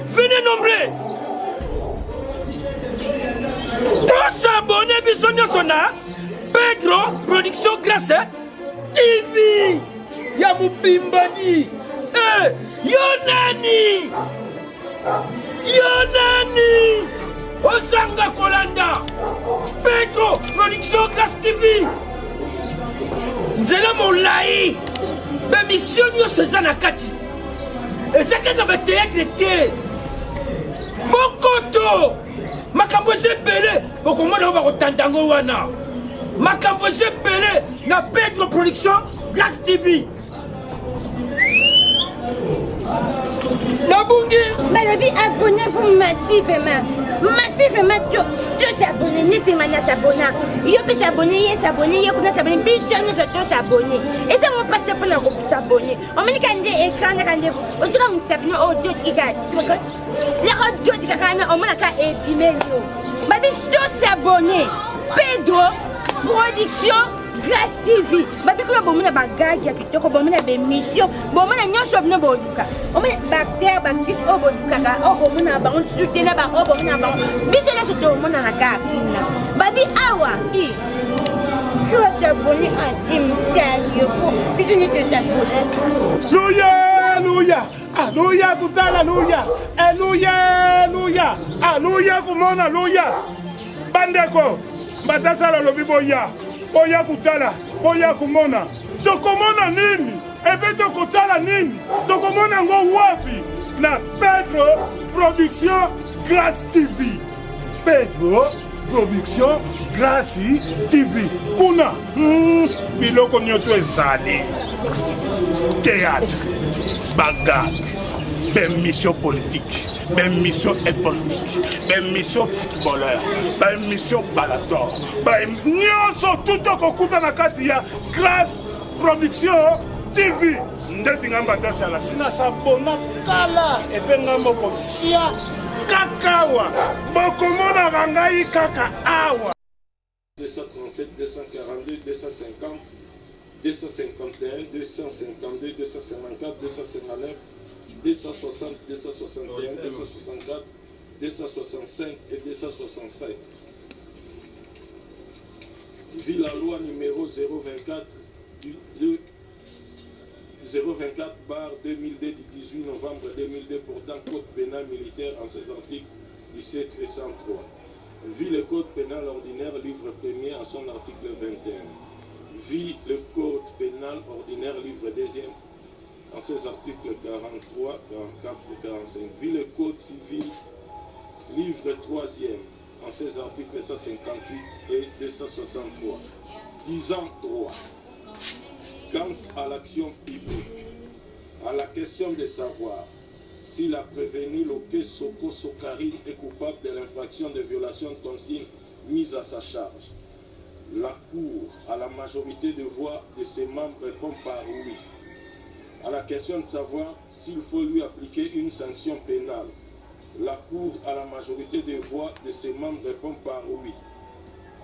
venez nombreux. Tous abonnés bisogno sona Pedro Production Grâce TV ya Mubimbadi. Yonani Osanga Kolanda Pedro Production Grâce TV. Nzela molai ba mission yo sezana kati. Ezaka ba théâtre te. Mokoto makambo sebele bokomona ba kotandango wana. Makambo sebele na Pedro Production Grâce TV. Nabungi Balabi, abonnez-vous massivement. Massivement, tous s'abonner, ni si mana s'abonner. Yo peut s'abonner, s'abonner, yo peut s'abonner, bisous, nous tous s'abonner. Et ça mon passe pour nous s'abonner. On me dit quand des écrans, quand des, on dit comme s'abonner au deux qui gagne. Tu vois quoi? Les autres qui gagnent, on me l'a qu'à épiler nous. Babi, tous s'abonner. Pedro Production Grâce TV. Babi, quand on me l'a bagage, qui te on me l'a bémission, on me l'a n'y a pas de boluka. On me bactère, bactéries, au boluka, au bon na baron, soutien na baron, au bon na baron. Bisous là, c'est au monde na carina. Babi, awa, i. Je t'abonne à Tim Daniel. Bisous, ni te t'abonner. Alléluia, alléluia. Alléluia, kutala, alléluia. Alléluia, alléluia. Alléluia, kumona, alléluia. Bandeko, batasala lobi boya. Boya kutala, boya kumona. Tokomona nini? Ebe tokotala nini? Tokomona ngo wapi? Na Pedro Production Grâce TV. Pedro Production Grâce TV. Kuna, biloko nyoto ezali. Théâtre, bagarre, ben mission politique, ben mission politique, ben mission footballeur, ben mission balador, ben nyonso tout okuta na kati ya Grâce Production TV. Ndeti ngamba dasa la sina sabona kala epe ngambo ko sia kakawa bokomona rangai kaka awa 237, 242, 250, 251, 252, 254, 259, 260, 261, 264, 265 et 267. Vu la loi numéro 024 du 024 bar 2002 du 18 novembre 2002 portant code pénal militaire en ses articles 17 et 103. Vu le code pénal ordinaire livre 1er en son article 21. Vu le code pénal ordinaire livre 2e en ses articles 43, 44 et 45. Vu le code civil livre 3e en ses articles 158 et 263. Disant droit. Quant à l'action publique, à la question de savoir si la prévenue Loke Soko Sokarine est coupable de l'infraction de violation de consigne mise à sa charge, la Cour, à la majorité de voix de ses membres, répond par oui. À la question de savoir s'il faut lui appliquer une sanction pénale, la Cour, à la majorité de voix de ses membres, répond par oui.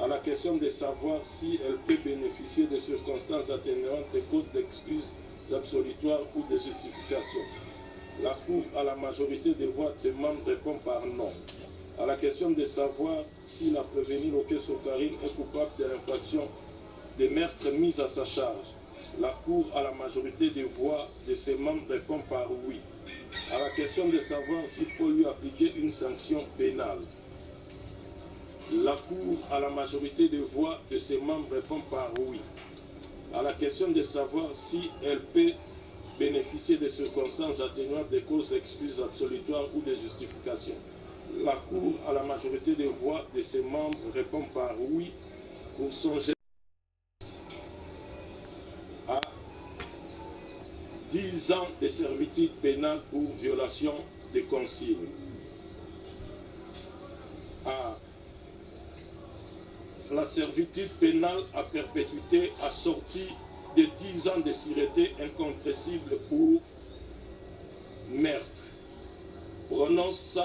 À la question de savoir si elle peut bénéficier de circonstances atténuantes, de causes d'excuses absolutoires ou de justification, la Cour, à la majorité des voix de ses membres, répond par non. À la question de savoir si la prévenue Loke Sokarine est coupable de l'infraction de meurtre mise à sa charge, la Cour, à la majorité des voix de ses membres, répond par oui. À la question de savoir s'il faut lui appliquer une sanction pénale, la Cour, à la majorité des voix de ses membres, répond par oui. À la question de savoir si elle peut bénéficier de circonstances atténuantes, de causes d'excuses absolutoires ou de justifications, la Cour, à la majorité des voix de ses membres, répond par oui pour songer à 10 ans de servitude pénale pour violation des consignes, à la servitude pénale à perpétuité assortie de 10 ans de sûreté incompressible pour meurtre, prononce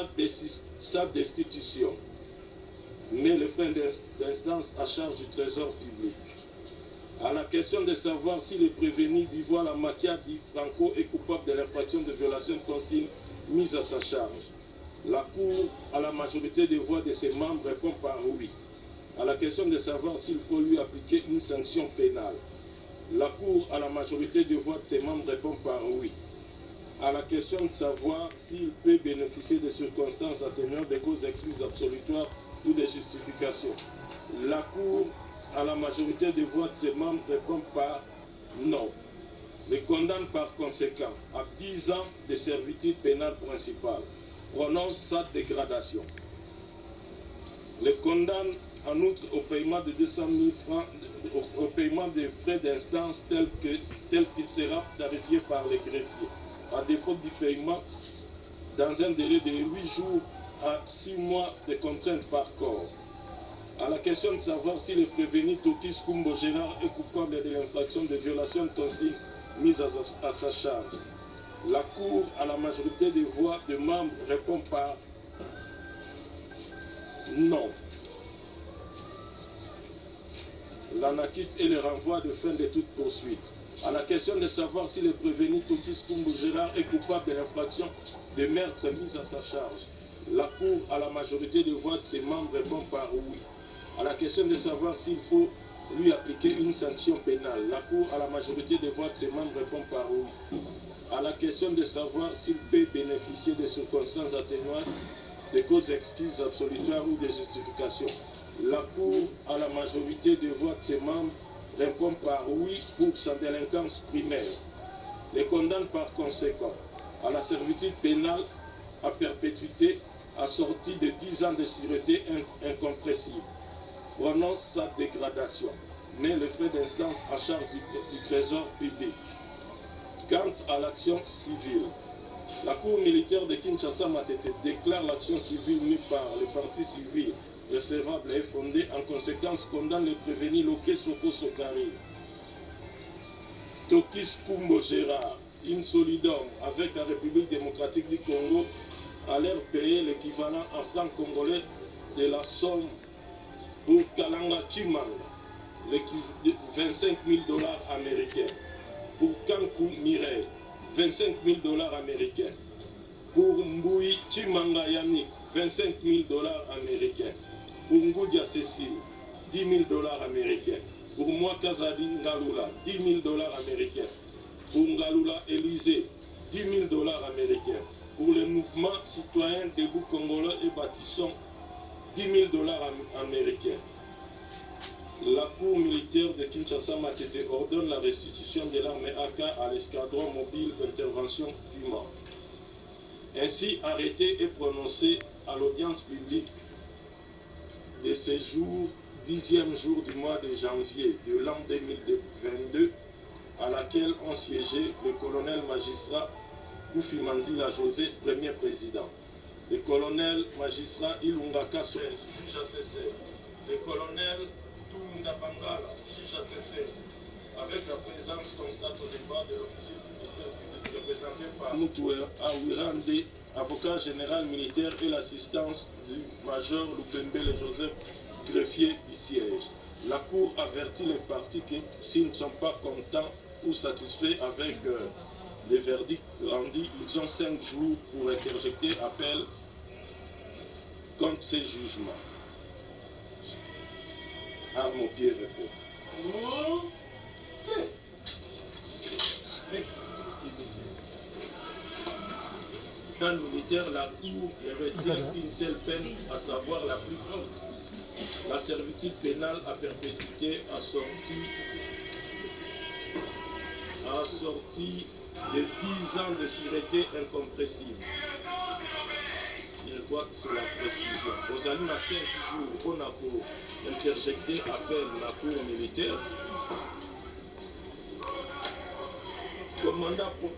sa destitution, mais le frein d'instance à charge du trésor public. À la question de savoir si le prévenu d'Ivoire la Makia dit Franco est coupable de l'infraction de violation de consigne mise à sa charge. La Cour, à la majorité des voix de ses membres, répond par oui. À la question de savoir s'il faut lui appliquer une sanction pénale, la Cour, à la majorité des voix de ses membres, répond par oui. À la question de savoir s'il peut bénéficier de circonstances atténuantes, des causes excuses absolutoires ou des justifications, la Cour, à la majorité des voix de ses membres, répond par non. Le condamne par conséquent à 10 ans de servitude pénale principale, prononce sa dégradation. Le condamne en outre au paiement de 200 000 francs, au paiement des frais d'instance tel qu'il sera tarifié par les greffiers. À défaut du paiement, dans un délai de 8 jours à 6 mois de contrainte par corps. À la question de savoir si le prévenu Tokis Kumbo Gérard est coupable de l'infraction de violation de consigne mise à sa charge, la Cour, à la majorité des voix de membres, répond par non. L'anacquitte et le renvoi de fin de toute poursuite. À la question de savoir si le prévenu Tokis Kumbo Gérard est coupable de l'infraction de meurtre mise à sa charge, la Cour, à la majorité des voix de ses membres, répond par oui. À la question de savoir s'il faut lui appliquer une sanction pénale, la Cour, à la majorité des voix de ses membres, répond par oui. À la question de savoir s'il peut bénéficier de circonstances atténuantes, des causes excuses absolutoires ou des justifications, la Cour, à la majorité des voix de ses membres, répond par oui pour sa délinquance primaire. Les condamne par conséquent à la servitude pénale à perpétuité assortie de 10 ans de sûreté incompressible, prononce sa dégradation, mais les frais d'instance à charge du trésor public. Quant à l'action civile, la Cour militaire de Kinshasa Matete déclare l'action civile menée par le parti civil recevable et fondée, en conséquence condamne le prévenu Loké Soko Sokari, Tokis Kumbo Gérard, insolidum avec la République démocratique du Congo à leur payer l'équivalent en francs congolais de la somme pour Kalanga Chimanga, 25 000 $ américains. Pour Kankou Mireille, 25 000 $ américains. Pour Mboui Chimanga Yannick, 25 000 $ américains. Pour Ngoudia Cécile, 10 000 $ américains. Pour moi Kazadi Ngalula, 10 000 $ américains. Pour Ngalula Élysée, 10 000 $ américains. Pour le mouvement citoyen debout congolais et bâtissons, 10 000 $ américains. La Cour militaire de Kinshasa Matete ordonne la restitution de l'arme AK à l'escadron mobile d'intervention Puma. Ainsi arrêté et prononcé à l'audience publique de ce jour, 10e jour du mois de janvier de l'an 2022, à laquelle ont siégé le colonel magistrat Koufi Manzila José, premier président, le colonel magistrat Ilungaka Soez, juge ACC, le colonel Tounda Bangala, juge ACC, avec la présence constante au départ de l'officier du ministère public représenté par Moutoué Awirande, avocat général militaire, et l'assistance du major Lupembele Joseph, greffier du siège. La Cour avertit les partis que s'ils ne sont pas contents ou satisfaits avec les verdicts rendus, ils ont 5 jours pour interjecter appel contre ces jugements. Arme au pied, repos. Dans le militaire, la Cour ne retient qu'une seule peine, à savoir la plus forte, la servitude pénale à perpétuité assortie de 10 ans de sûreté incompressible. Je crois que c'est la précision. Aux allumes à 5 jours, on a pour interjecter appel la Cour militaire. Commandant pour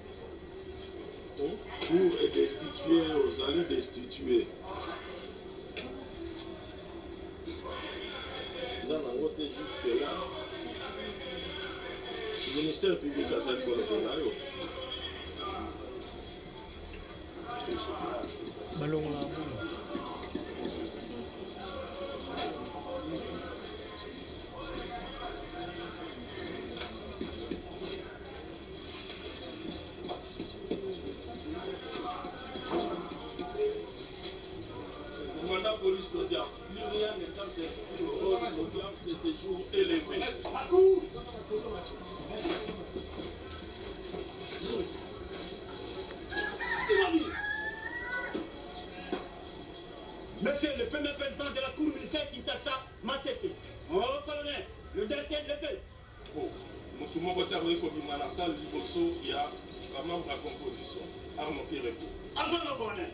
destituer, aux alliés destitués. Ils en ont voté jusque-là. Le ministère public a fait pour le scénario. Ballon là. police d'audience. Plus rien n'est inscrit au rôle d'audience de séjour élevé. Monsieur le premier président de la Cour militaire Kinshasa, Matete. Oh, colonel, le dossier est fait. Oh, Moutouma Botarwe Kobima, la salle, il y a la membre à composition. Arnaud Pierre. Avant le colonel.